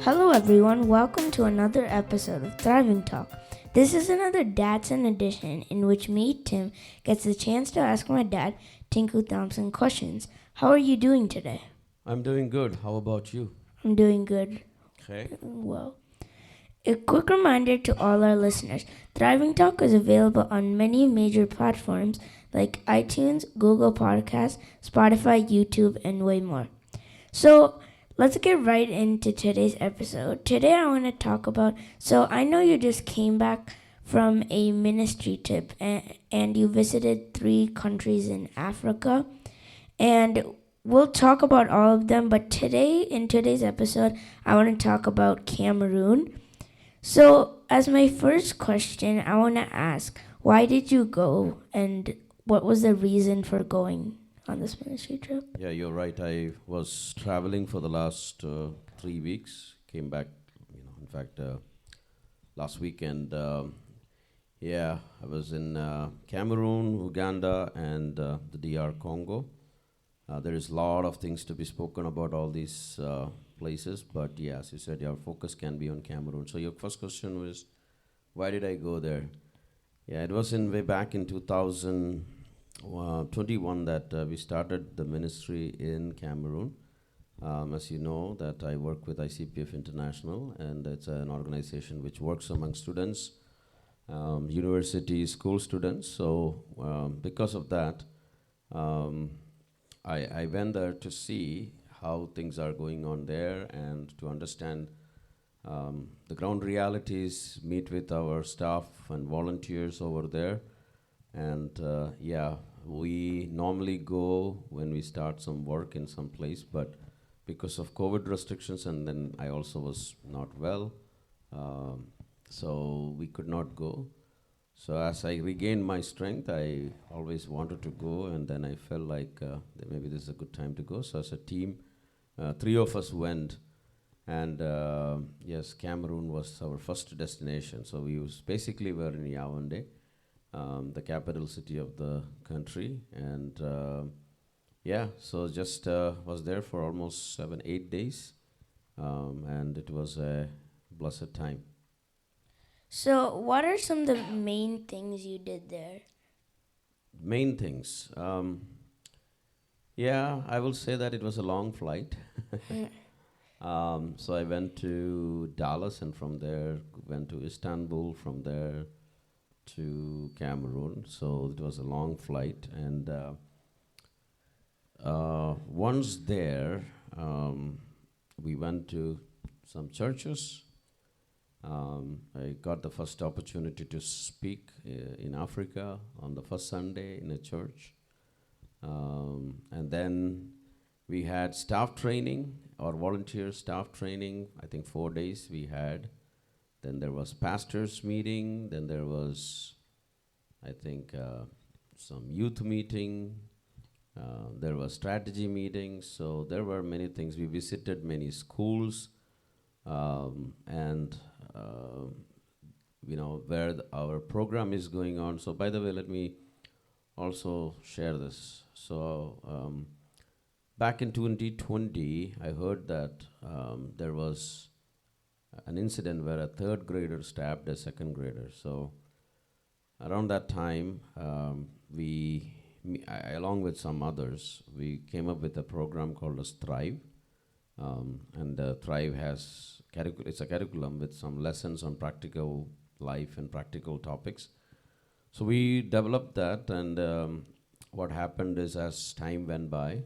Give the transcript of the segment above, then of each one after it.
Hello, everyone. Welcome to another episode of Thriving Talk. This is another Dadson edition in which me, Tim, gets the chance to ask my dad, Tinku Thompson, questions. How are you doing today? I'm doing good. How about you? I'm doing good. Okay. Well, a quick reminder to all our listeners, Thriving Talk is available on many major platforms like iTunes, Google Podcasts, Spotify, YouTube, and way more. So let's get right into today's episode. Today I want to talk about, so I know you just came back from a ministry trip and you visited 3 countries in Africa, and we'll talk about all of them, but today, in today's episode, I want to talk about Cameroon. So as my first question, I want to ask, why did you go and what was the reason for going on this ministry trip? Yeah, you're right. I was traveling for the last 3 weeks. Came back, in fact, last weekend. Yeah, I was in Cameroon, Uganda, and the DR Congo. There is a lot of things to be spoken about all these places, but yeah, as you said, your focus can be on Cameroon. So your first question was, why did I go there? Yeah, it was in way back in 2021 that we started the ministry in Cameroon. As you know, that I work with ICPF International, and it's an organization which works among students, university, school students. So because of that, I went there to see how things are going on there and to understand the ground realities, meet with our staff and volunteers over there. And yeah, we normally go when we start some work in some place, but because of COVID restrictions, and then I also was not well, so we could not go. So as I regained my strength, I always wanted to go, and then I felt like that maybe this is a good time to go. So as a team, 3 of us went, and yes, Cameroon was our first destination. So we was basically were in Yaoundé, the capital city of the country, and yeah, so just was there for almost 7-8 days, and it was a blessed time. So, what are some of the main things you did there? Main things. Yeah, I will say that it was a long flight. So I went to Dallas, and from there went to Istanbul, from there to Cameroon. So it was a long flight, and once there, we went to some churches. I got the first opportunity to speak in Africa on the first Sunday in a church. And then we had staff training or volunteer staff training. I think 4 days we had. Then there was pastors meeting. Then there was, I think, some youth meeting. There was strategy meetings. So there were many things. We visited many schools, and where our program is going on. So by the way, let me also share this. So back in 2020, I heard that there was an incident where a third grader stabbed a second grader. So around that time, along with some others, we came up with a program called as Thrive. And Thrive has it's a curriculum with some lessons on practical life and practical topics. So we developed that, and what happened is, as time went by,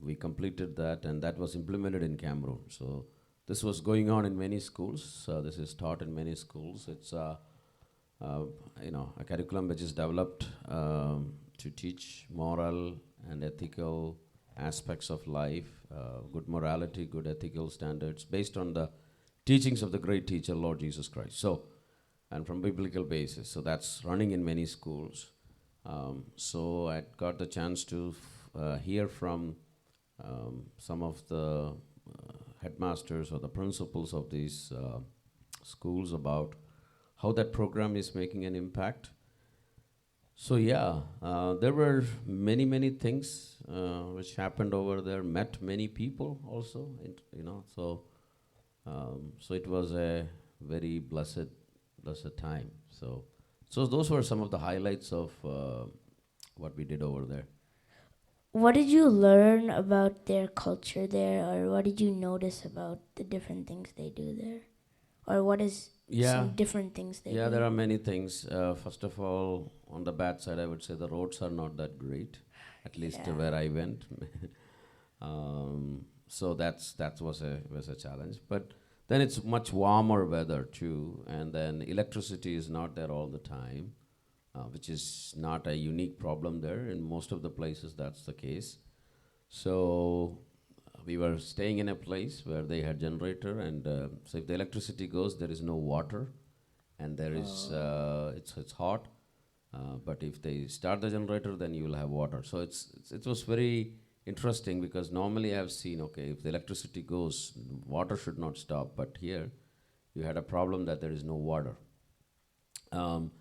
we completed that, and that was implemented in Cameroon. So this was going on in many schools. This is taught in many schools. It's a curriculum which is developed to teach moral and ethical aspects of life, good morality, good ethical standards, based on the teachings of the great teacher, Lord Jesus Christ. So, and from biblical basis. So that's running in many schools. So I got the chance to hear from some of the headmasters or the principals of these schools about how that program is making an impact. So yeah, there were many things which happened over there. Met many people also, so So it was a very blessed time. So those were some of the highlights of what we did over there. What did you learn about their culture there, or what did you notice about the different things they do there? Or what is Yeah, some different things they yeah, do? there are many things. First of all, on the bad side, I would say the roads are not that great, at least Yeah. where I went. So that was a challenge. But then it's much warmer weather too, and then electricity is not there all the time, which is not a unique problem there. In most of the places, that's the case. So we were staying in a place where they had generator, and so if the electricity goes, there is no water, and there is it's hot. But if they start the generator, then you will have water. So it was very interesting because normally I have seen, okay, if the electricity goes, water should not stop. But here, you had a problem that there is no water. Um,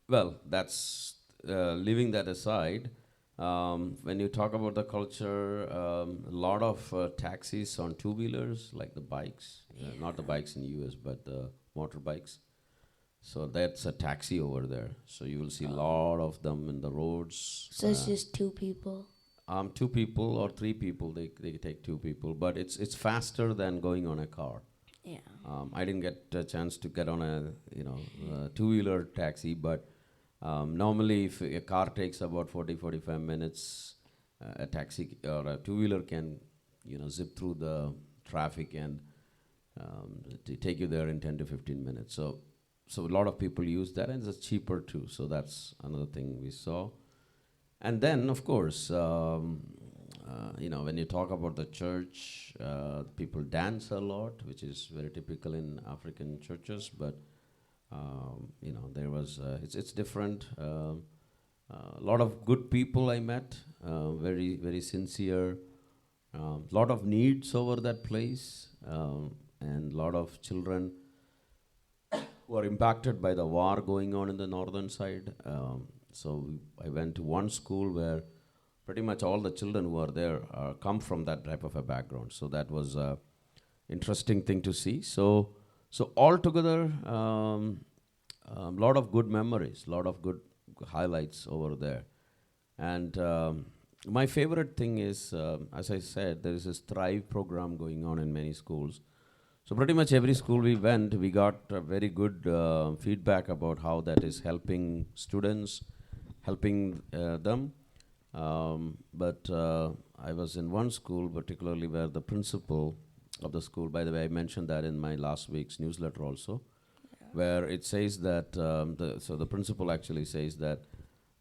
well, that's leaving that aside. When you talk about the culture, a lot of taxis on two-wheelers, like the bikes, not the bikes in the US, but the motorbikes. So that's a taxi over there. So you will see a lot of them in the roads. So it's just two people. Two people or three people. They take two people, but it's faster than going on a car. Yeah. I didn't get a chance to get on a two-wheeler taxi, but normally if a car takes about 40-45 minutes, a taxi or a two-wheeler can zip through the traffic and take you there in 10 to 15 minutes. So a lot of people use that, and it's cheaper too. So that's another thing we saw. And then, of course, when you talk about the church, people dance a lot, which is very typical in African churches. But there was it's different. A lot of good people I met, very very sincere. Lot of needs over that place, and a lot of children who are impacted by the war going on in the northern side. So I went to one school where pretty much all the children who are there come from that type of a background. So that was a interesting thing to see. So altogether, a lot of good memories, a lot of good highlights over there. And my favorite thing is, as I said, there is this Thrive program going on in many schools. So pretty much every school we went, we got very good feedback about how that is helping students, helping them. But I was in one school particularly where the principal of the school, by the way, I mentioned that in my last week's newsletter also, where it says that, the principal actually says that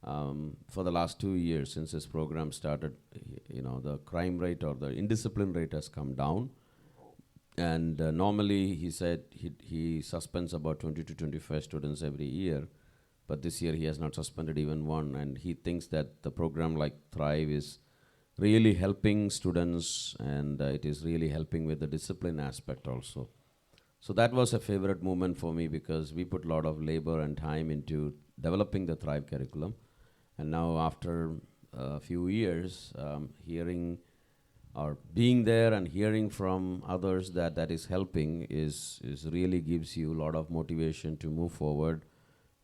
for the last 2 years since this program started, the crime rate or the indiscipline rate has come down. And normally, he said he suspends about 20 to 25 students every year, but this year he has not suspended even one. And he thinks that the program like Thrive is really helping students, and it is really helping with the discipline aspect also. So that was a favorite moment for me because we put a lot of labor and time into developing the Thrive curriculum. And now after a few years, hearing or being there and hearing from others that is helping is really gives you a lot of motivation to move forward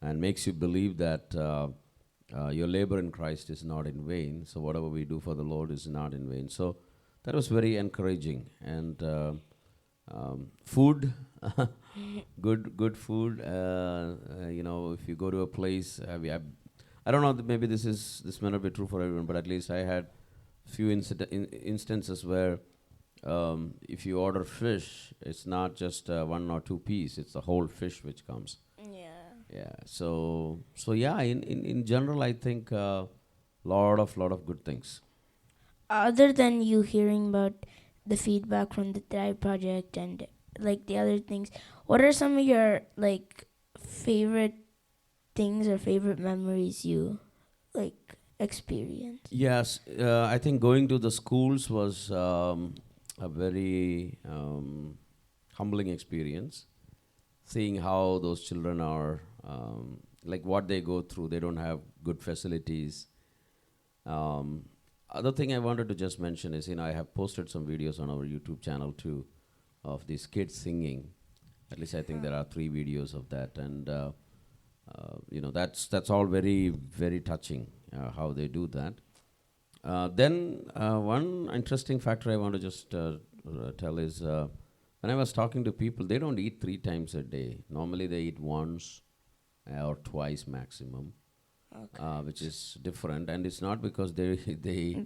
and makes you believe that your labor in Christ is not in vain. So whatever we do for the Lord is not in vain. So that was very encouraging. And food, good food. If you go to a place, I don't know, maybe this may not be true for everyone, but at least I had few instances where if you order fish, it's not just one or two piece; it's the whole fish which comes. Yeah. So yeah. In general, I think lot of good things. Other than you hearing about the feedback from the Thrive project and like the other things, what are some of your like favorite things or favorite memories you like experienced? Yes, I think going to the schools was a very humbling experience. Seeing how those children are, like what they go through, they don't have good facilities. Other thing I wanted to just mention is, I have posted some videos on our YouTube channel too. of these kids singing. At least I think there are 3 videos of that, and that's all very very touching how they do that. Then one interesting factor I want to just tell is when I was talking to people, they don't eat 3 times a day. Normally they eat once or twice maximum, Okay. which is different, and it's not because they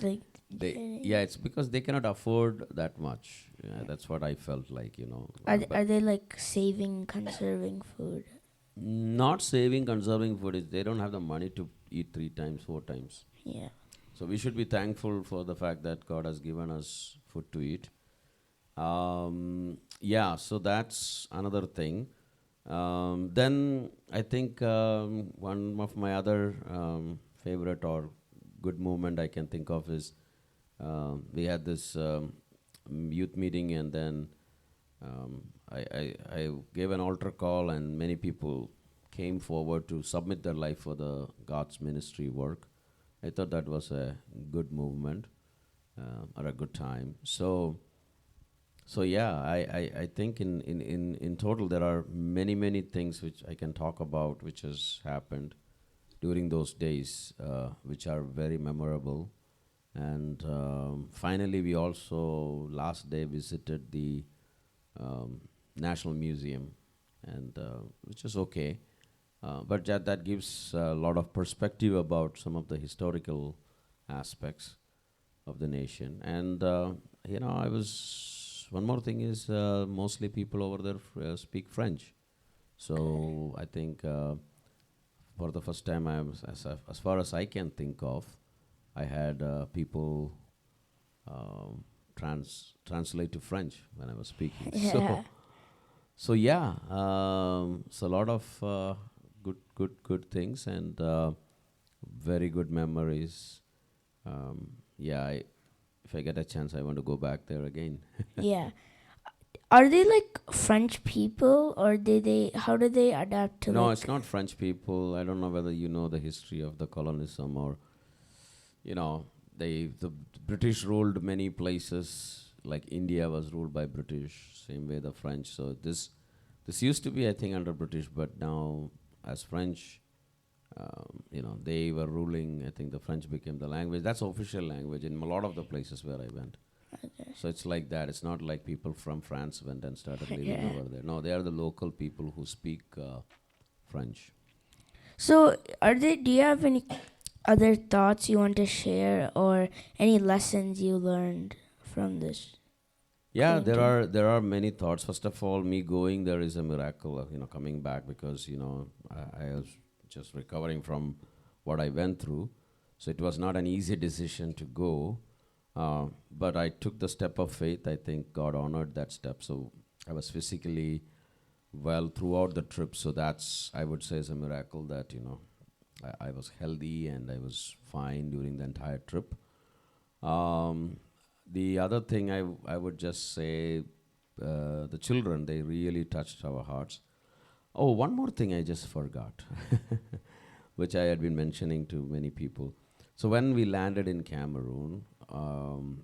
Like, they yeah, it's because they cannot afford that much. Yeah, that's what I felt like, are they like saving, conserving food? not saving, conserving food is they don't have the money to eat 3 times, 4 times. Yeah. So we should be thankful for the fact that God has given us food to eat. Yeah, so that's another thing. Then I think one of my other favorite or good moment I can think of is we had this youth meeting, and then I gave an altar call, and many people came forward to submit their life for the God's ministry work. I thought that was a good movement or a good time. So yeah, I think in total there are many things which I can talk about which has happened during those days, which are very memorable. And finally, we also last day visited the National Museum, and which is okay. But that gives a lot of perspective about some of the historical aspects of the nation. And I was one more thing is mostly people over there speak French. So I think for the first time, as far as I can think of, I had people translate to French when I was speaking. Yeah. So yeah, so a lot of good things, and very good memories. Yeah, if I get a chance, I want to go back there again. Yeah. Are they like French people, or how do they adapt to No, like? it's not French people. I don't know whether you know the history of the colonialism, or you know, the British ruled many places. Like India was ruled by British, same way the French. So this used to be, I think, under British, but now as French, they were ruling. I think the French became the language. That's official language in a lot of the places where I went. Okay. So it's like that. It's not like people from France went and started living Yeah. over there. No, they are the local people who speak French. So, do you have any other thoughts you want to share, or any lessons you learned from this? Yeah, going to- there are many thoughts. First of all, me going there is a miracle. Coming back, because I was just recovering from what I went through, so it was not an easy decision to go. But I took the step of faith. I think God honored that step. So I was physically well throughout the trip. So that's, I would say, is a miracle that I was healthy and I was fine during the entire trip. The other thing I would just say, the children, they really touched our hearts. Oh, one more thing I just forgot, which I had been mentioning to many people. So when we landed in Cameroon, so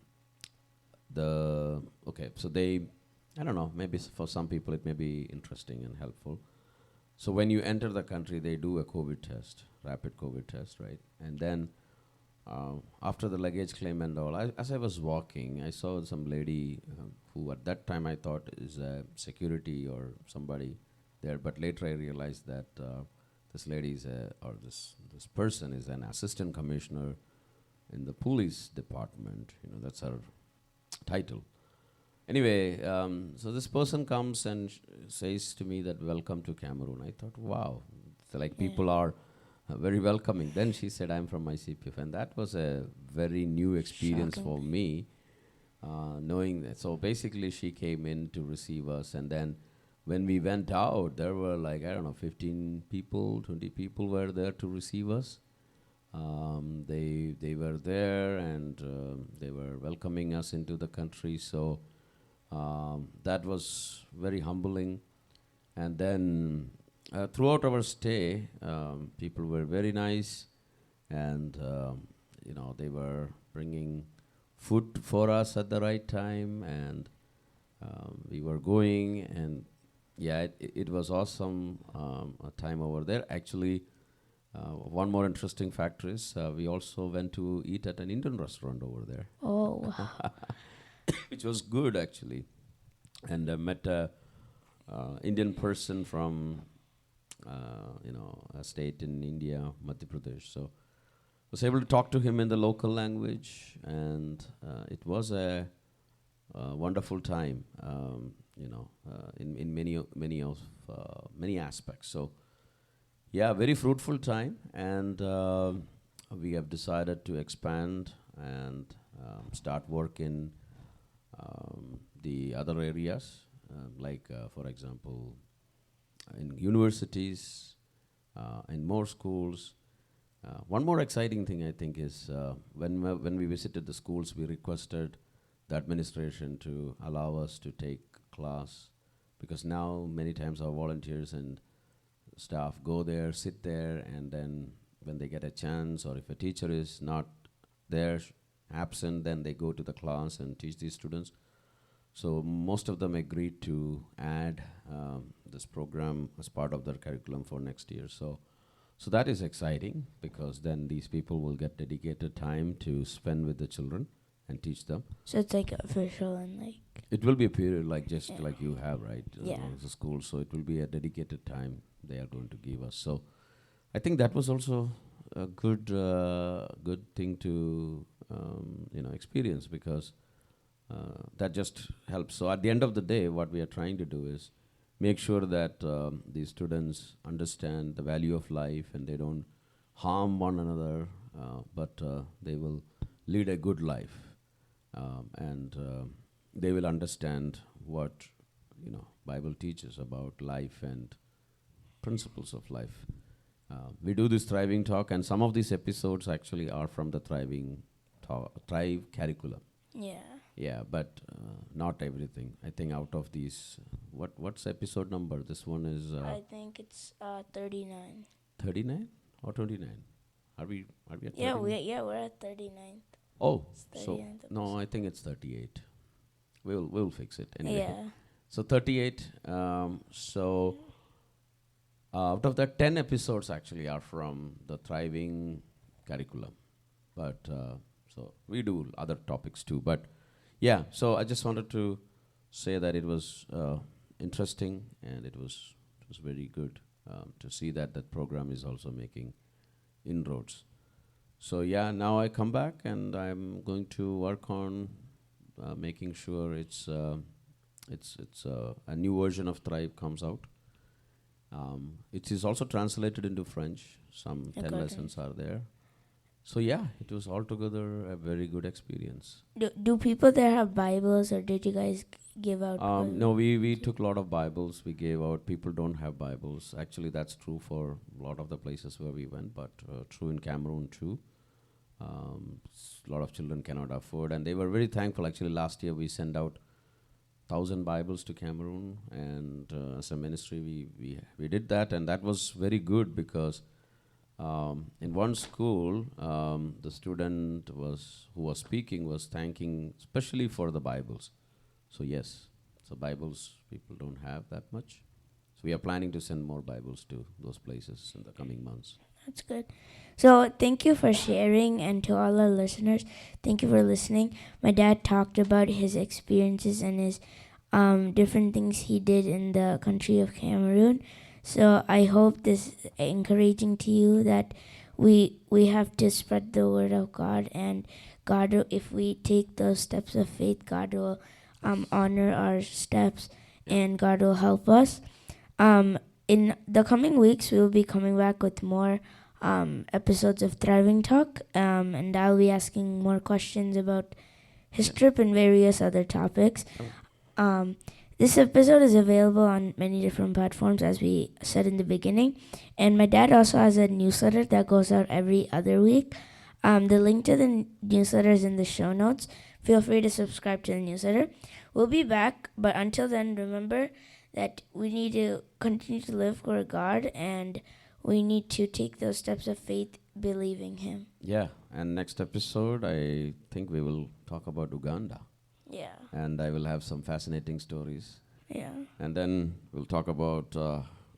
I don't know, maybe for some people it may be interesting and helpful. So when you enter the country, they do a COVID test, rapid COVID test, right? And then after the luggage claim and all, as I was walking, I saw some lady who at that time I thought is a security or somebody there, but later I realized that this lady is this person is an assistant commissioner in the police department. That's her title. Anyway, so this person comes and says to me that welcome to Cameroon. I thought, wow, so like Yeah. people are very welcoming. Then she said, I'm from ICPF, and that was a very new experience Shocking. for me, knowing that. So basically, she came in to receive us, and then when we went out, there were like, I don't know, 15 people, 20 people were there to receive us. They were there, and they were welcoming us into the country. So that was very humbling. And then throughout our stay, people were very nice, and they were bringing food for us at the right time, and We were going, and yeah, it was awesome a time over there. Actually, one more interesting factor is we also went to eat at an Indian restaurant over there, Oh, which was good actually. And I met a Indian person from a state in India, Madhya Pradesh. So was able to talk to him in the local language, and it was a wonderful time. In many aspects. So yeah, very fruitful time, and we have decided to expand and start work in the other areas, like for example, in universities, in more schools. One more exciting thing I think is when we visited the schools, we requested the administration to allow us to take class, because now many times our volunteers and staff go there, sit there, and then when they get a chance, or if a teacher is not there, absent, then they go to the class and teach these students. So most of them agreed to add this program as part of their curriculum for next year. So that is exciting, because then these people will get dedicated time to spend with the children and teach them. so it's like official and like. It will be a period like just Yeah. like you have, right? Yeah. As a school, so it will be a dedicated time they are going to give us. So I think that was also a good thing to experience, because that just helps. So at the end of the day, what we are trying to do is make sure that these students understand the value of life, and they don't harm one another, but they will lead a good life, and they will understand what Bible teaches about life and principles of life. We do this Thriving Talk, and some of these episodes actually are from the Thrive curriculum. Yeah. Yeah, but not everything. I think out of these, what's episode number? This one is I think it's 39. 39 or 29. Are we at 39? We're at 39. Oh, It's so 39th no, I think it's 38. We'll fix it anyway. Yeah. So 38. So out of that, 10 episodes actually are from the Thriving curriculum, but so we do other topics too. But yeah, so I just wanted to say that it was interesting, and it was very good to see that program is also making inroads. So yeah, now I come back, and I'm going to work on making sure it's a new version of Thrive comes out. It is also translated into French. Some 10 lessons are there. So yeah, it was altogether a very good experience. Do people there have Bibles, or did you guys give out? No, we took a lot of Bibles. We gave out. People don't have Bibles. Actually, that's true for a lot of the places where we went, but true in Cameroon too. A lot of children cannot afford, and they were very thankful. Actually, last year we sent out 1,000 Bibles to Cameroon, and as a ministry, we did that, and that was very good, because in one school, the student who was speaking was thanking especially for the Bibles. So yes, so Bibles people don't have that much. So we are planning to send more Bibles to those places in the coming months. That's good. So thank you for sharing, and to all our listeners, thank you for listening. My dad talked about his experiences and his different things he did in the country of Cameroon. So I hope this is encouraging to you, that we have to spread the word of God, and God, if we take those steps of faith, God will honor our steps, and God will help us. In the coming weeks, we will be coming back with more episodes of Thriving Talk, and I'll be asking more questions about his trip and various other topics. This episode is available on many different platforms, as we said in the beginning. And my dad also has a newsletter that goes out every other week. The link to the newsletter is in the show notes. Feel free to subscribe to the newsletter. We'll be back, but until then, remember that we need to continue to live for God, and we need to take those steps of faith, believing Him. Yeah, and next episode, I think we will talk about Uganda. Yeah. And I will have some fascinating stories. Yeah. And then we'll talk about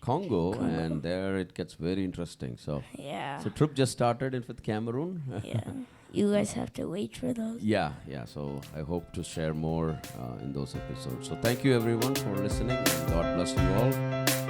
Congo, and there it gets very interesting. So, Yeah. so trip just started with Cameroon. Yeah. You guys have to wait for those. Yeah. So I hope to share more in those episodes. So thank you everyone for listening. God bless you all.